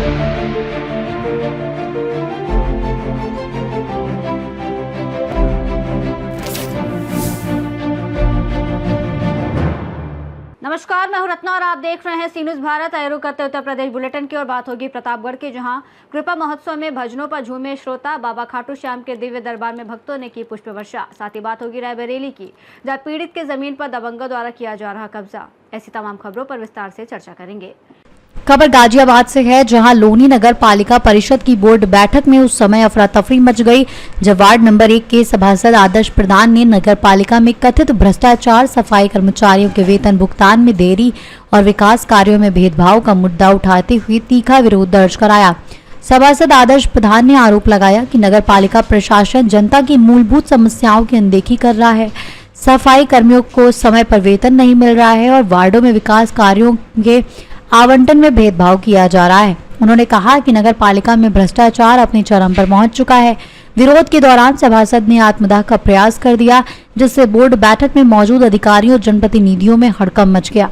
नमस्कार, मैं हूं रत्ना और आप देख रहे हैं सी न्यूज़ भारत। आए रुख करते उत्तर प्रदेश बुलेटिन की और बात होगी प्रतापगढ़ की, जहां कृपा महोत्सव में भजनों पर झूमे श्रोता। बाबा खाटू श्याम के दिव्य दरबार में भक्तों ने की पुष्प वर्षा। साथ ही बात होगी रायबरेली की, जहां पीड़ित के जमीन पर दबंगों द्वारा किया जा रहा कब्जा। ऐसी तमाम खबरों पर विस्तार से चर्चा करेंगे। खबर गाजियाबाद से है, जहां लोनी नगर पालिका परिषद की बोर्ड बैठक में उस समय अफरा तफरी मच गई जब वार्ड नंबर 1 के सभासद आदर्श प्रधान ने नगर पालिका में कथित भ्रष्टाचार, सफाई कर्मचारियों के वेतन भुगतान में देरी और विकास कार्यों में भेदभाव का मुद्दा उठाते हुए तीखा विरोध दर्ज कराया। सभासद आदर्श प्रधान ने आरोप लगाया कि नगर पालिका प्रशासन जनता की मूलभूत समस्याओं की अनदेखी कर रहा है, सफाई कर्मियों को समय पर वेतन नहीं मिल रहा है और वार्डों में विकास कार्यों के आवंटन में भेदभाव किया जा रहा है। उन्होंने कहा कि नगर पालिका में भ्रष्टाचार अपने चरम पर पहुंच चुका है। विरोध के दौरान सभासद ने आत्मदाह का प्रयास कर दिया, जिससे बोर्ड बैठक में मौजूद अधिकारियों और जनप्रतिनिधियों में हड़कंप मच गया।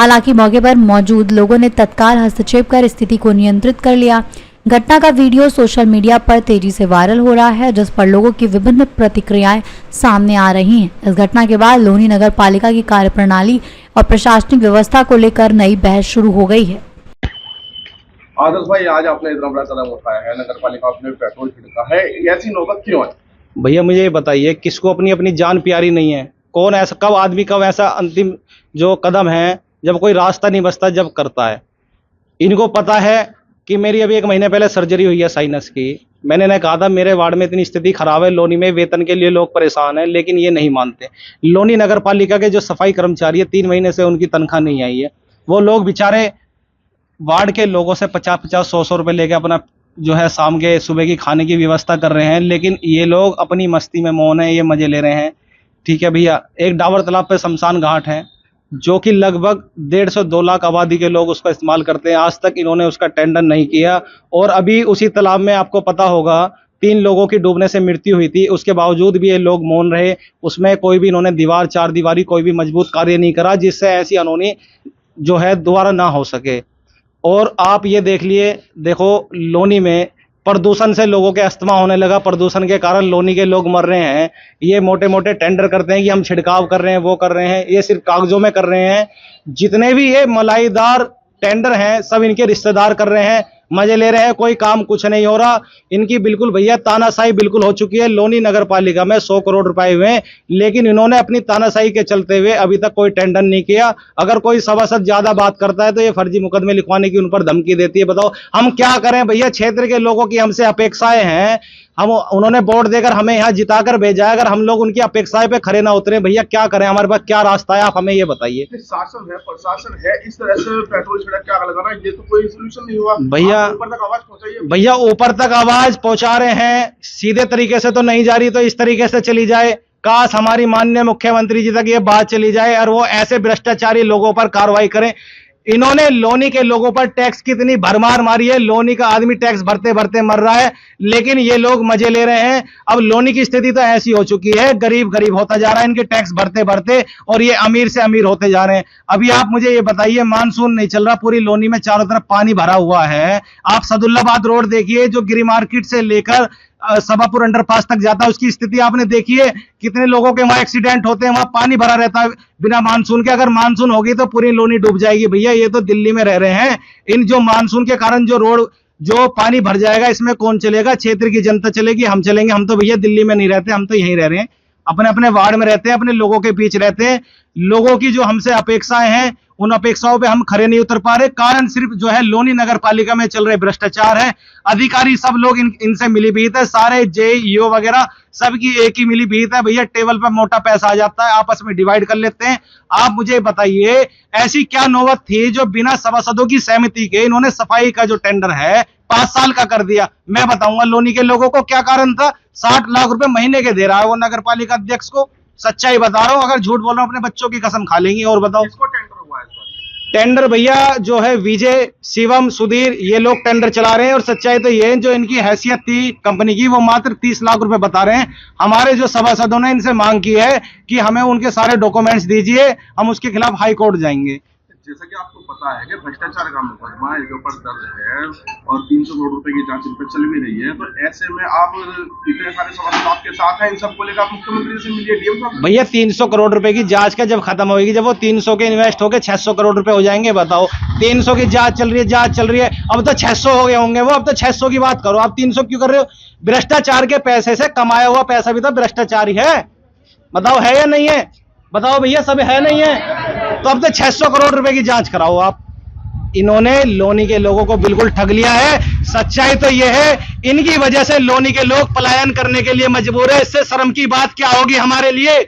हालांकि मौके पर मौजूद लोगों ने तत्काल हस्तक्षेप कर स्थिति को नियंत्रित कर लिया। घटना का वीडियो सोशल मीडिया पर तेजी से वायरल हो रहा है, जिस पर लोगों की विभिन्न प्रतिक्रियाएं सामने आ रही हैं। इस घटना के बाद लोनी नगर पालिका की कार्यप्रणाली और प्रशासनिक व्यवस्था को लेकर नई बहस शुरू हो गई है। आदर्श भाई, आज आपने इतना बड़ा कदम उठाया है, नगर पालिका अपने पेट्रोल छिड़का है, ऐसी नौबत क्यों है? भैया मुझे ये बताइए, किसको अपनी अपनी जान प्यारी नहीं है? कौन ऐसा कब आदमी कब ऐसा अंतिम जो कदम है जब कोई रास्ता नहीं बचता जब करता है। इनको पता है कि मेरी अभी 1 महीने पहले सर्जरी हुई है साइनस की। मैंने कहा था मेरे वार्ड में इतनी स्थिति खराब है, लोनी में वेतन के लिए लोग परेशान हैं, लेकिन ये नहीं मानते। लोनी नगर पालिका के जो सफाई कर्मचारी है, 3 महीने से उनकी तनख्वाह नहीं आई है। वो लोग बेचारे वार्ड के लोगों से 50-50, 100-100 रुपये लेके अपना जो है शाम के सुबह की खाने की व्यवस्था कर रहे हैं, लेकिन ये लोग अपनी मस्ती में मौन है, ये मजे ले रहे हैं। ठीक है भैया, एक डाबर तालाब पे शमशान घाट है जो कि लगभग 1.5 से 2 लाख आबादी के लोग उसका इस्तेमाल करते हैं। आज तक इन्होंने उसका टेंडर नहीं किया और अभी उसी तालाब में आपको पता होगा 3 लोगों की डूबने से मृत्यु हुई थी। उसके बावजूद भी ये लोग मौन रहे, उसमें कोई भी इन्होंने दीवार, 4 दीवारी कोई भी मजबूत कार्य नहीं करा जिससे ऐसी अनहोनी जो है दोबारा ना हो सके। और आप ये देख लिए, देखो लोनी में प्रदूषण से लोगों के अस्थमा होने लगा। प्रदूषण के कारण लोनी के लोग मर रहे हैं। ये मोटे मोटे टेंडर करते हैं कि हम छिड़काव कर रहे हैं, वो कर रहे हैं, ये सिर्फ कागजों में कर रहे हैं। जितने भी ये मलाईदार टेंडर हैं सब इनके रिश्तेदार कर रहे हैं, मजे ले रहे हैं, कोई काम कुछ नहीं हो रहा। इनकी बिल्कुल भैया तानाशाही बिल्कुल हो चुकी है। लोनी नगर पालिका में 100 करोड़ रुपए हुए हैं, लेकिन इन्होंने अपनी तानाशाही के चलते हुए अभी तक कोई टेंडर नहीं किया। अगर कोई सभासद ज्यादा बात करता है तो ये फर्जी मुकदमे लिखवाने की उन पर धमकी देती है। बताओ हम क्या करें भैया? क्षेत्र के लोगों की हमसे अपेक्षाएं हैं, हम उन्होंने वोट देकर हमें यहाँ जिताकर भेजा है। अगर हम लोग उनकी अपेक्षाएं पे खरे ना उतरे भैया, क्या करें? हमारे पास क्या रास्ता है? आप हमें ये बताइए। शासन है, प्रशासन है, इस तरह से पेट्रोल छिड़क के आग लगाना, ये तो कोई सोल्यूशन नहीं हुआ। भैया ऊपर तक आवाज पहुंचाइए। भैया ऊपर तक आवाज पहुंचा रहे हैं, सीधे तरीके से तो नहीं जा रही, तो इस तरीके से चली जाए। काश हमारी माननीय मुख्यमंत्री जी तक ये बात चली जाए और वो ऐसे भ्रष्टाचारी लोगों पर कार्रवाई करें। इन्होंने लोनी के लोगों पर टैक्स कितनी भरमार मारी है। लोनी का आदमी टैक्स भरते भरते मर रहा है, लेकिन ये लोग मजे ले रहे हैं। अब लोनी की स्थिति तो ऐसी हो चुकी है, गरीब गरीब होता जा रहा है इनके टैक्स भरते भरते, और ये अमीर से अमीर होते जा रहे हैं। अभी आप मुझे ये बताइए, मानसून नहीं चल रहा, पूरी लोनी में चारों तरफ पानी भरा हुआ है। आप सदुल्लाबाद रोड देखिए जो गिरी मार्केट से लेकर सभापुर अंडरपास तक जाता है, उसकी स्थिति आपने देखी है। कितने लोगों के वहां एक्सीडेंट होते हैं, वहां पानी भरा रहता है बिना मानसून के। अगर मानसून होगी तो पूरी लोनी डूब जाएगी। भैया ये तो दिल्ली में रह रहे हैं, इन जो मानसून के कारण जो रोड जो पानी भर जाएगा, इसमें कौन चलेगा? क्षेत्र की जनता चलेगी, हम चलेंगे? हम तो भैया दिल्ली में नहीं रहते, हम तो यहीं रह रहे हैं, अपने अपने वार्ड में रहते हैं, अपने लोगों के बीच रहते हैं। लोगों की जो हमसे अपेक्षाएं हैं, उन अपेक्षाओं पे हम खरे नहीं उतर पा रहे। कारण सिर्फ जो है लोनी नगर पालिका में चल रहे भ्रष्टाचार है। अधिकारी सब लोग इनसे मिली भीत है, सारे जेईओ वगैरह सबकी एक ही मिली भीत है। भैया टेबल पर मोटा पैसा आ जाता है, आपस में डिवाइड कर लेते हैं। आप मुझे बताइए, ऐसी क्या नौबत थी जो बिना सभासदों की सहमति के इन्होंने सफाई का जो टेंडर है 5 साल का कर दिया? मैं बताऊंगा लोनी के लोगों को क्या कारण था। 60 लाख रुपए महीने के दे रहा है वो नगर पालिका अध्यक्ष को। सच्चाई बता रहा हूं, अगर झूठ बोल रहा हूं अपने बच्चों की कसम खा लेंगे। और बताओ किसको टेंडर हुआ है इस बार? टेंडर भैया जो है विजय, शिवम, सुधीर, ये लोग टेंडर चला रहे हैं। और सच्चाई तो ये है, जो इनकी हैसियत थी कंपनी की, वो मात्र 30 लाख रुपए बता रहे हैं। हमारे जो सभासदों ने इनसे मांग की है कि हमें उनके सारे डॉक्यूमेंट्स दीजिए, हम उसके खिलाफ हाई कोर्ट जाएंगे। जैसा कि आपको पता है कि भ्रष्टाचार का मुकदमा इनके ऊपर दर्ज है, और 300 करोड़ रुपए की जांच इन पर चल भी रही है। तो ऐसे में आप इतने सारे सवाल आपके साथ हैं, इन सबको लेकर आप मुख्यमंत्री से मिलिए, डीएम साहब। भैया 300 करोड़ रुपए की जांच का जब खत्म होगी, जब वो 300 के इन्वेस्ट होके 600 करोड़ रुपए हो जाएंगे, बताओ 300 की जांच चल रही है, अब तो 600 हो गए होंगे वो, अब तो 600 की बात करो, आप 300 क्यों कर रहे हो? भ्रष्टाचार के पैसे से कमाया हुआ पैसा भी तो भ्रष्टाचार ही है, बताओ है या नहीं है? बताओ भैया, सब है नहीं है? तो अब तो 600 करोड़ रुपए की जांच कराओ आप। इन्होंने लोनी के लोगों को बिल्कुल ठग लिया है। सच्चाई तो यह है, इनकी वजह से लोनी के लोग पलायन करने के लिए मजबूर है। इससे शर्म की बात क्या होगी हमारे लिए?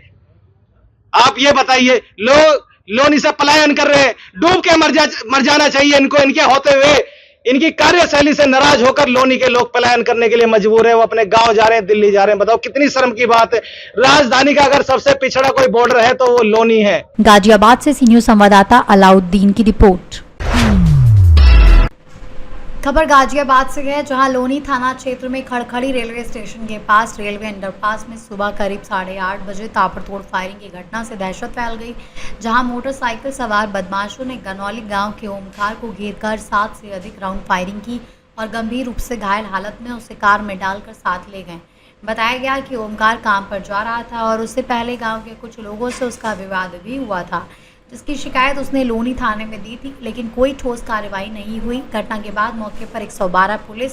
आप ये बताइए, लोग लोनी से पलायन कर रहे हैं, डूब के मर जाना चाहिए इनको। इनके होते हुए, इनकी कार्यशैली से नाराज होकर लोनी के लोग पलायन करने के लिए मजबूर है। वो अपने गांव जा रहे हैं, दिल्ली जा रहे हैं। बताओ कितनी शर्म की बात है। राजधानी का अगर सबसे पिछड़ा कोई बॉर्डर है तो वो लोनी है। गाजियाबाद से सी न्यूज संवाददाता अलाउद्दीन की रिपोर्ट। खबर गाजियाबाद से है, जहां लोनी थाना क्षेत्र में खड़खड़ी रेलवे स्टेशन के पास रेलवे अंडरपास में सुबह करीब 8:30 बजे ताबड़तोड़ फायरिंग की घटना से दहशत फैल गई। जहां मोटरसाइकिल सवार बदमाशों ने गनौली गांव के ओमकार को घेरकर 7 से अधिक राउंड फायरिंग की और गंभीर रूप से घायल हालत में उसे कार में डालकर साथ ले गए। बताया गया कि ओमकार काम पर जा रहा था और उससे पहले गाँव के कुछ लोगों से उसका विवाद भी हुआ था, जिसकी शिकायत उसने लोनी थाने में दी थी, लेकिन कोई ठोस कार्रवाई नहीं हुई। घटना के बाद मौके पर 112 पुलिस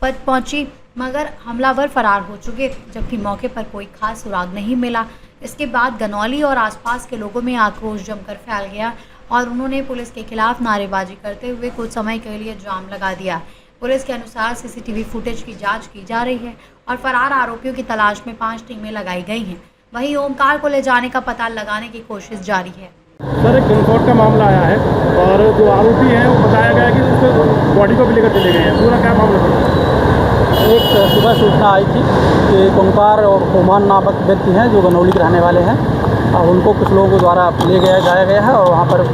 पहुंची, मगर हमलावर फरार हो चुके थे, जबकि मौके पर कोई खास सुराग नहीं मिला। इसके बाद गनौली और आसपास के लोगों में आक्रोश जमकर फैल गया और उन्होंने पुलिस के खिलाफ नारेबाजी करते हुए कुछ समय के लिए जाम लगा दिया। पुलिस के अनुसार सीसीटीवी फुटेज की जाँच की जा रही है और फरार आरोपियों की तलाश में 5 टीमें लगाई गई हैं। वहीं ओमकार को ले जाने का पता लगाने की कोशिश जारी है। सर, एक गनशॉट का मामला आया है और जो आरोपी हैं वो बताया गया कि उसको बॉडी को भी लेकर चले गए हैं। पूरा क्या मामला था? एक सुबह सूचना आई थी कि ओमकार और ओमान नामक व्यक्ति हैं जो गनौली के रहने वाले हैं, और उनको कुछ लोगों द्वारा जाया गया है और वहाँ पर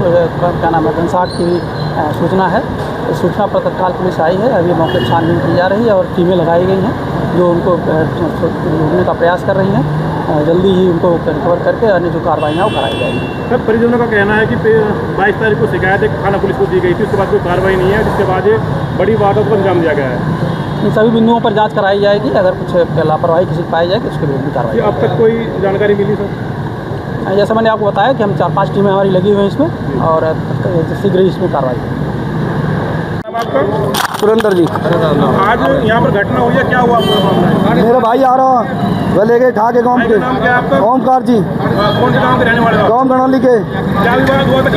क्या नाम है, गनशॉट की सूचना है। इस सूचना पर तत्काल पुलिस आई है। अभी मौके पर छानबीन की जा रही है और टीमें लगाई गई हैं जो उनको ढूंढने का प्रयास कर रही हैं। जल्दी ही उनको रिकवर करके अन्य जो कार्रवाई वो कराई जाएगी। सर, परिजनों का कहना है कि 22 तारीख को शिकायत एक थाना पुलिस को दी गई थी, उसके बाद कोई कार्रवाई नहीं है, जिसके बाद ये बड़ी वारदात को अंजाम दिया गया है। इन सभी बिंदुओं पर जांच कराई जाएगी। अगर कुछ लापरवाही किसी पाई जाए तो उसके विरुद्ध कार्रवाई। अब तक कोई जानकारी मिली सर? जैसा मैंने आपको बताया कि हम 4-5 टीमें हमारी लगी हुई हैं इसमें और शीघ्र ही इसमें कार्रवाई। सुरेंद्र जी, आज यहाँ पर घटना हुई है, क्या हुआ? मेरा भाई आ रहा है, वह लेके ठा के गाँव के ओमकार जी, कौन से गाँव के रहने वाले? गाँव गनौली के। क्या विवाद हुआ था?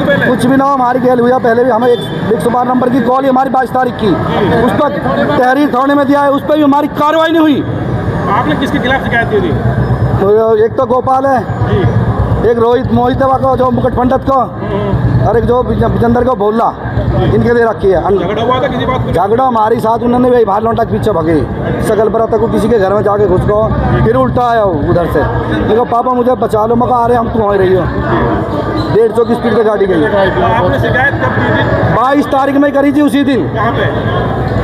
पहले कुछ भी ना, हमारी खेल हुई है। पहले भी हमें 112 नंबर की कॉल हमारी 22 तारीख की, उस पर तहरीर थाने में दिया है, उस पर भी हमारी कार्रवाई नहीं हुई। आपने किसके खिलाफ शिकायत की थी? तो एक तो गोपाल है, एक रोहित मोहितवा को जो मुकुट पंडित को, और एक जो विजेंद्र को बोला, इनके दे रखी है। झगड़ा हुआ था किसी बात को? झगड़ा हमारी साथ, उन्होंने भी बाहर लौटा के पीछे भगे सकल बरात को, किसी के घर में जाके घुस गो, फिर उल्टा आया वो उधर से। देखो पापा मुझे बचा लो, मगर आ रहे हम तुम आ रही हो। 150 की स्पीड पे गाड़ी गई। आपने शिकायत कब की थी? 22 तारीख में करी थी, उसी दिन। कहाँ पे?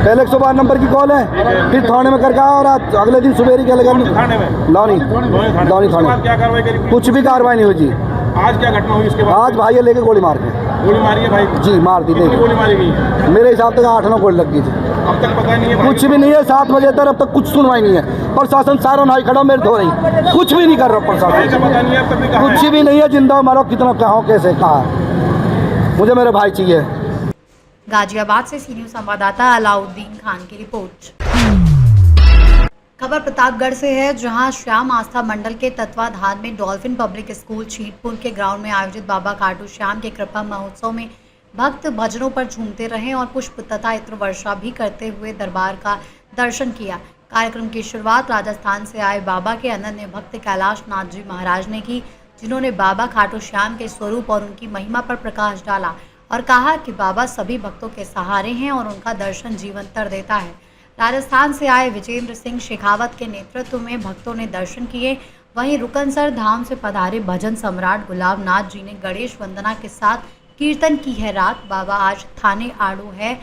पहले 112 नंबर की कॉल है, फिर थाने में करके और अगले दिन सुबेरी के लगा थाने में लौनी थाने। क्या कार्रवाई करी? कुछ भी कार्रवाई नहीं हुई जी। आज क्या घटना हुई इसके बाद? आज भाई लेके गोली मार के गोली मारी है भाई? जी, मार दी। कितनी गोली मारी गई है? मेरे हिसाब तक 8-9 गोली लग गई थी। अब तक पता नहीं है? कुछ भी नहीं है। 7 बजे तक अब तक कुछ सुनवाई नहीं है। प्रशासन सारा नाई खड़ा मेरे धो रही, कुछ भी नहीं कर रहा प्रशासन। पता नहीं है अब तक भी कहाँ है? कुछ भी नहीं है। जिंदा मरो कितना, कहाँ, कैसे, कहाँ? मुझे मेरे भाई चाहिए। गाजियाबाद से सी न्यूज संवाददाता अलाउद्दीन खान की रिपोर्ट। खबर प्रतापगढ़ से है, जहां श्याम आस्था मंडल के तत्वाधान में डॉल्फिन पब्लिक स्कूल छीटपुर के ग्राउंड में आयोजित बाबा खाटू श्याम के कृपा महोत्सव में भक्त भजनों पर झूमते रहे और पुष्प तथा इत्र वर्षा भी करते हुए दरबार का दर्शन किया। कार्यक्रम की शुरुआत राजस्थान से आए बाबा के अनन्य भक्त कैलाश नाथ जी महाराज ने की, जिन्होंने बाबा खाटू श्याम के स्वरूप और उनकी महिमा पर प्रकाश डाला और कहा कि बाबा सभी भक्तों के सहारे हैं और उनका दर्शन जीवन तर देता है। राजस्थान से आए विजेंद्र सिंह शेखावत के नेतृत्व में भक्तों ने दर्शन किए। वहीं रुकनसर धाम से पधारे भजन सम्राट गुलाब नाथ जी ने गणेश वंदना के साथ कीर्तन की है रात। बाबा आज थाने आड़ू है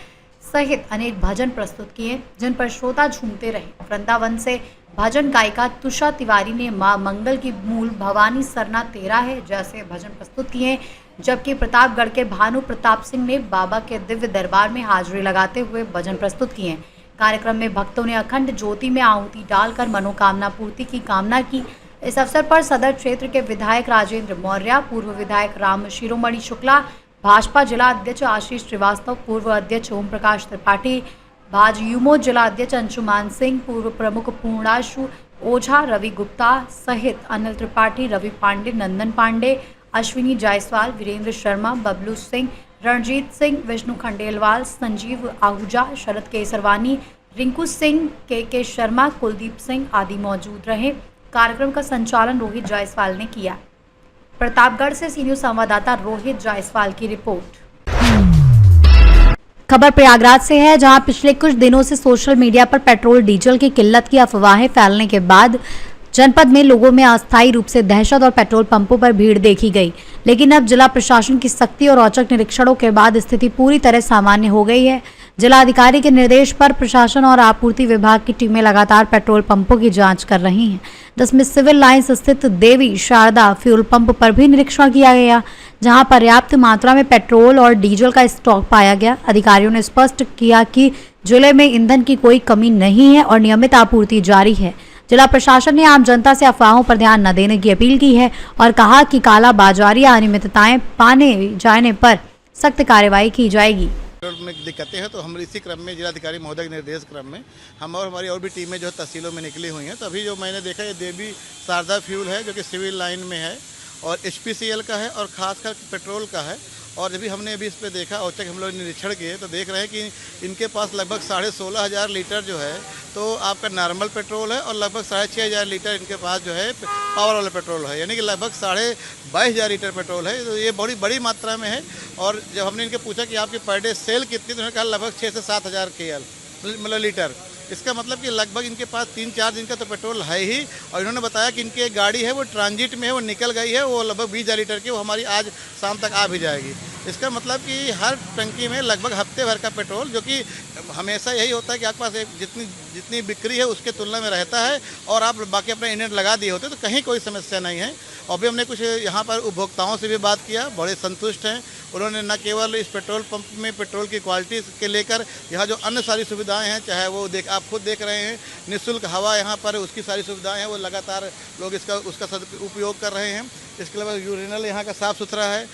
सहित अनेक भजन प्रस्तुत किए, जिन पर श्रोता झूमते रहे। वृंदावन से भजन गायिका तुषा तिवारी ने मां मंगल की मूल भवानी सरना तेरा है जैसे भजन प्रस्तुत किए। जबकि प्रतापगढ़ के भानु प्रताप सिंह ने बाबा के दिव्य दरबार में हाजिरी लगाते हुए भजन प्रस्तुत किए। कार्यक्रम में भक्तों ने अखंड ज्योति में आहुति डालकर मनोकामना पूर्ति की कामना की। इस अवसर पर सदर क्षेत्र के विधायक राजेंद्र मौर्य, पूर्व विधायक राम शिरोमणि शुक्ला, भाजपा जिला अध्यक्ष आशीष श्रीवास्तव, पूर्व अध्यक्ष ओम प्रकाश त्रिपाठी, भाजयुमो जिला अध्यक्ष अंशुमान सिंह, पूर्व प्रमुख पूर्णाशु ओझा, रवि गुप्ता सहित अनिल त्रिपाठी, रवि पांडे, नंदन पांडे, अश्विनी जायसवाल, वीरेंद्र शर्मा, बबलू सिंह, रणजीत सिंह, विष्णु खंडेलवाल, संजीव आहूजा, शरद केसरवानी, रिंकू सिंह, के शर्मा, कुलदीप सिंह आदि मौजूद रहे। कार्यक्रम का संचालन रोहित जायसवाल ने किया। प्रतापगढ़ से सी न्यूज़ संवाददाता रोहित जायसवाल की रिपोर्ट। खबर प्रयागराज से है, जहां पिछले कुछ दिनों से सोशल मीडिया पर पेट्रोल डीजल की किल्लत की अफवाहें फैलने के बाद जनपद में लोगों में अस्थायी रूप से दहशत और पेट्रोल पंपों पर भीड़ देखी गई। लेकिन अब जिला प्रशासन की सख्ती और औचक निरीक्षणों के बाद स्थिति पूरी तरह सामान्य हो गई है। जिला अधिकारी के निर्देश पर प्रशासन और आपूर्ति विभाग की टीमें लगातार पेट्रोल पंपों की जांच कर रही हैं, जिसमें सिविल लाइंस स्थित देवी शारदा फ्यूल पंप पर भी निरीक्षण किया गया, जहां पर्याप्त मात्रा में पेट्रोल और डीजल का स्टॉक पाया गया। अधिकारियों ने स्पष्ट किया कि जिले में ईंधन की कोई कमी नहीं है और नियमित आपूर्ति जारी है। जिला प्रशासन ने आम जनता से अफवाहों पर ध्यान न देने की अपील की है और कहा कि काला बाजारी या अनियमितताएं पाने जाने पर सख्त कार्रवाई की जाएगी। में दिक्कतें हैं तो हम इसी क्रम में जिलाधिकारी महोदय के निर्देश क्रम में हम और हमारी और भी टीमें जो तहसीलों में निकली हुई हैं। तो अभी जो मैंने देखा ये देवी शारदा फ्यूल है जो कि सिविल लाइन में है और HPCL का है और ख़ासकर पेट्रोल का है। और जब भी हमने अभी इस पर देखा औचक हम लोग निरीक्षण किए तो देख रहे हैं कि इनके पास लगभग 16,500 लीटर जो है तो आपका नॉर्मल पेट्रोल है और लगभग 6,500 लीटर इनके पास जो है पावर वाला पेट्रोल है, यानी कि लगभग 22,500 लीटर पेट्रोल है। तो ये बड़ी मात्रा में है। और जब हमने इनके पूछा कि आपकी पर डे सेल कितनी, तो उन्होंने कहा लगभग 6 से 7,000 KL मतलब लीटर। इसका मतलब कि लगभग इनके पास 3-4 दिन का तो पेट्रोल है ही। और इन्होंने बताया कि इनकी एक गाड़ी है वो ट्रांजिट में है, वो निकल गई है, वो लगभग 20,000 लीटर की, वो हमारी आज शाम तक आ भी जाएगी। इसका मतलब कि हर टंकी में लगभग हफ्ते भर का पेट्रोल, जो कि हमेशा यही होता है कि आपके पास जितनी बिक्री है उसके तुलना में रहता है और आप बाकी अपने यूनिट लगा दिए होते तो कहीं कोई समस्या नहीं है। और भी हमने कुछ यहाँ पर उपभोक्ताओं से भी बात किया, बड़े संतुष्ट हैं। उन्होंने न केवल इस पेट्रोल पंप में पेट्रोल की क्वालिटी के लेकर यहाँ जो अन्य सारी सुविधाएं हैं, चाहे वो आप खुद देख रहे हैं निःशुल्क हवा यहाँ पर, उसकी सारी सुविधाएं हैं, वो लगातार लोग उसका उपयोग कर रहे हैं। इसके अलावा यूरिनल यहाँ का साफ़ सुथरा है,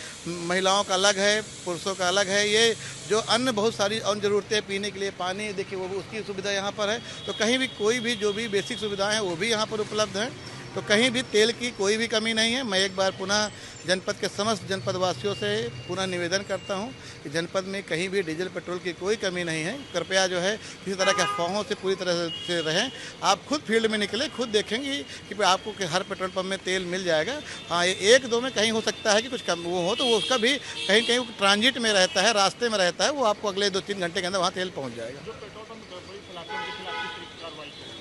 महिलाओं का अलग है, पुरुषों का अलग है। ये जो अन्य बहुत सारी अन्य ज़रूरतें, पीने के लिए पानी, देखिए वो उसकी सुविधा यहाँ पर है। तो कहीं भी कोई भी जो भी बेसिक सुविधाएं हैं वो भी यहाँ पर उपलब्ध हैं। तो कहीं भी तेल की कोई भी कमी नहीं है। मैं एक बार पुनः जनपद के समस्त जनपद वासियों से पुनः निवेदन करता हूं कि जनपद में कहीं भी डीजल पेट्रोल की कोई कमी नहीं है। कृपया जो है किसी तरह के अफवाहों से पूरी तरह से रहें। आप खुद फील्ड में निकले, खुद देखेंगे कि आपको हर पेट्रोल पंप में तेल मिल जाएगा। हाँ, एक दो में कहीं हो सकता है कि कुछ कम वो हो, तो वो उसका भी कहीं ट्रांजिट में रहता है, रास्ते में रहता है, वो आपको अगले 2-3 घंटे के अंदर वहाँ तेल पहुँच जाएगा।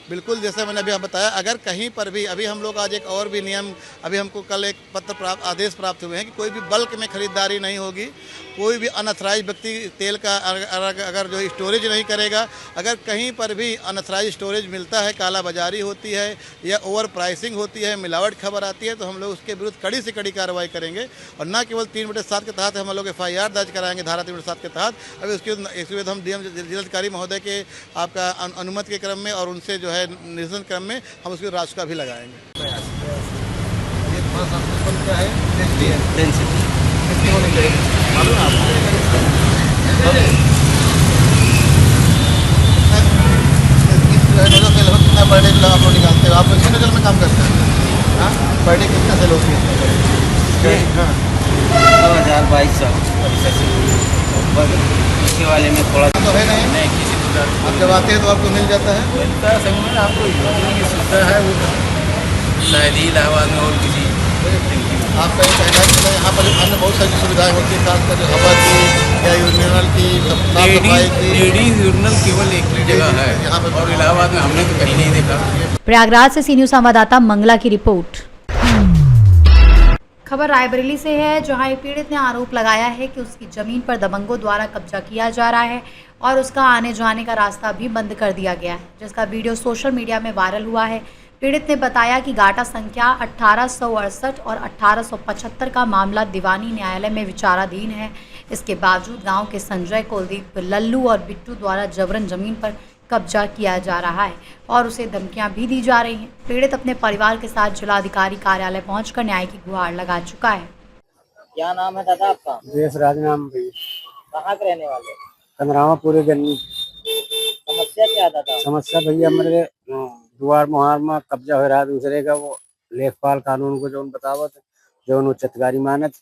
बिल्कुल, जैसे मैंने अभी बताया, अगर कहीं पर भी अभी हम लोग आज एक और भी नियम, अभी हमको कल एक आदेश प्राप्त हुए हैं कि कोई भी बल्क में खरीदारी नहीं होगी। कोई भी अनअथराइज व्यक्ति तेल का अगर जो स्टोरेज नहीं करेगा, अगर कहीं पर भी अनअथराइज स्टोरेज मिलता है, काला बाजारी होती है या ओवर प्राइसिंग होती है, मिलावट खबर आती है, तो हम लोग उसके विरुद्ध कड़ी से कड़ी कार्रवाई करेंगे। और न केवल 3/7 के तहत हम लोग FIR दर्ज कराएंगे, धारा 3/7 के तहत। अभी उसके विरुद्ध हम DM जिलाधिकारी महोदय के आपका अनुमति के क्रम में और उनसे जो है निर्देशन क्रम में हम उसकी राशि का भी लगाएंगे। मालूम है कितना पर डे आप लोग निकालते हो? आप इसी नजर में काम करते हैं? हाँ, पर डे कितना सेल होती है? हाँ, 2,200 इसके वाले में थोड़ा तो है नहीं किसी प्रकार। आप जब आते हैं तो आपको मिल जाता है? मिलता है समय में, आपको की सुविधा है वो शायद ही इलाहाबाद में और किसी आप कहीं कहना है यहाँ पर अन्य बहुत सारी सुविधाएं होती है, खासकर जो हवा की या यूरिनल की, लेडीज यूरिनल केवल एक जगह है यहाँ पर, और इलाहाबाद में हमने तो कहीं नहीं देखा। प्रयागराज से सी न्यूज़ संवाददाता मंगला की रिपोर्ट। खबर रायबरेली से है, जहां एक पीड़ित ने आरोप लगाया है कि उसकी जमीन पर दबंगों द्वारा कब्जा किया जा रहा है और उसका आने जाने का रास्ता भी बंद कर दिया गया है, जिसका वीडियो सोशल मीडिया में वायरल हुआ है। पीड़ित ने बताया कि गाटा संख्या 1868 और 1875 का मामला दीवानी न्यायालय में विचाराधीन है। इसके बावजूद गांव के संजय, कुलदीप, लल्लू और बिट्टू द्वारा जबरन जमीन पर कब्जा किया जा रहा है और उसे धमकियां भी दी जा रही हैं। पीड़ित अपने परिवार के साथ जिलाधिकारी कार्यालय पहुंचकर न्याय की गुहार लगा चुका है। क्या नाम है दादा आपका? देश राज नाम भैया, कहाँ के रहने वाले? कंदरावा पूरे गन्नी। समस्या क्या है दादा? समस्या भैया मेरे दुआर मुहार में कब्जा हो रहा है दूसरे का, वो लेखपाल कानून को जो बतावत जो उच्चतकारी मानत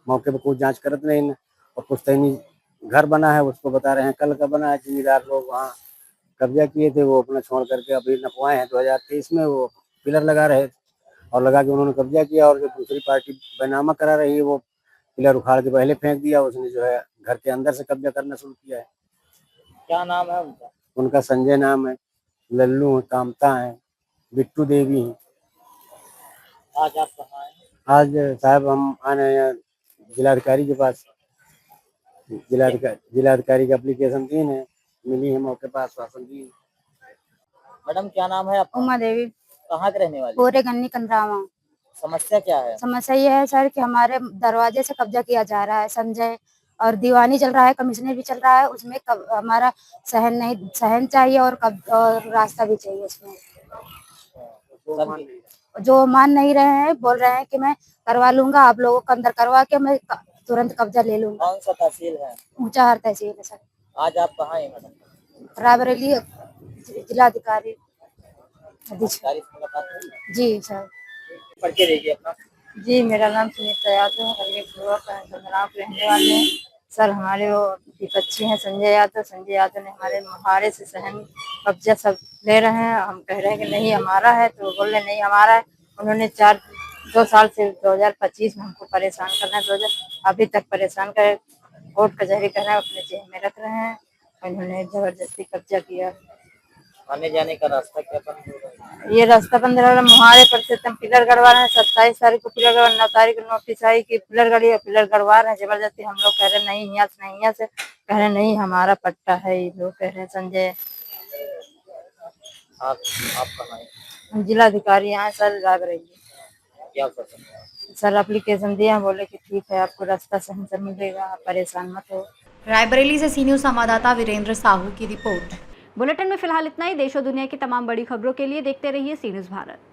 मौके पर कोई जांच करत नहीं न, और पुश्तैनी घर बना है उसको बता रहे हैं कल का बना है। जिम्मेदार लोग वहाँ कब्जा किए थे, वो अपना छोड़ करके अभी नपवाए हैं। 2023 में वो पिलर लगा रहे थे और लगा के उन्होंने कब्जा किया, और जो दूसरी पार्टी बैनामा करा रही है वो पिलर उखाड़ के पहले फेंक दिया। उसने जो है घर के अंदर से कब्जा करना शुरू किया है। क्या नाम है उनका? उनका संजय नाम है, लल्लू है, कामता है, बिट्टू देवी है। आज आप कहाँ हैं? आज साहब हम आने हैं जिलाधिकारी के पास। जिलाधिकारी की एप्लीकेशन दी है, मिली है मौके पर आश्वासन दी। मैडम क्या नाम है आपका? उमा देवी, कहाँ के रहने वाले? पूरे गन्नी कंदरावा। समस्या क्या है? समस्या ये है सर कि हमारे दरवाजे से कब्जा किया जा रहा है। संजय और दीवानी चल रहा है, कमिश्नर भी चल रहा है, उसमें हमारा सहन चाहिए और रास्ता भी चाहिए। उसमें जो मान नहीं रहे हैं, बोल रहे हैं कि मैं करवा लूंगा, आप लोगों को अंदर करवा के मैं तुरंत कब्जा ले लूंगा। कौन सा तहसील है? ऊंचाहार तहसील है सर। आज आप कहाँ हैं मैडम? रायबरेली जिलाधिकारी अधिकारी से मुलाकात हुई है? जी सर। पढ़ के देखिए अपना। जी, मेरा नाम सुनीता यादव, कंदराव के रहने वाले हैं। सर हमारे वो विपक्षी हैं संजय यादव। संजय यादव ने हमारे मुहारे से सहन कब्जा सब ले रहे हैं। हम कह रहे हैं कि नहीं हमारा है, तो बोल रहे नहीं हमारा है। उन्होंने 2 साल से 2025 में हमको परेशान करना है, अभी तक परेशान कर कोर्ट कचहरी करना है, अपने जेल में रख रहे हैं। उन्होंने जबरदस्ती कब्जा किया। आने जाने का रास्ता क्या बंद हो रहा है? ये रास्ता बंद रहा है। मुहारे पर से हम पिलर गड़वा रहे हैं। 27 तारीख को पिलर गड़वा, 9 तारीख को नोटिस आई कि पिलर गड़वा रहे हैं जबरदस्ती। हम लोग कह रहे नहीं यहाँ से नहीं, यहाँ से कह रहे नहीं हमारा पट्टा है। ये लोग कह रहे हैं संजय। आप कहाँ हैं? हम जिलाधिकारी यहाँ सर रायबरेली। क्या कर सकते हैं? सर एप्लीकेशन दिए हैं, बोले कि ठीक है आपको रास्ता सही से मिलेगा, आप परेशान मत हो। रायबरेली से सी न्यूज़ संवाददाता वीरेंद्र साहू की रिपोर्ट। बुलेटिन में फिलहाल इतना ही। देश और दुनिया की तमाम बड़ी खबरों के लिए देखते रहिए सी न्यूज़ भारत।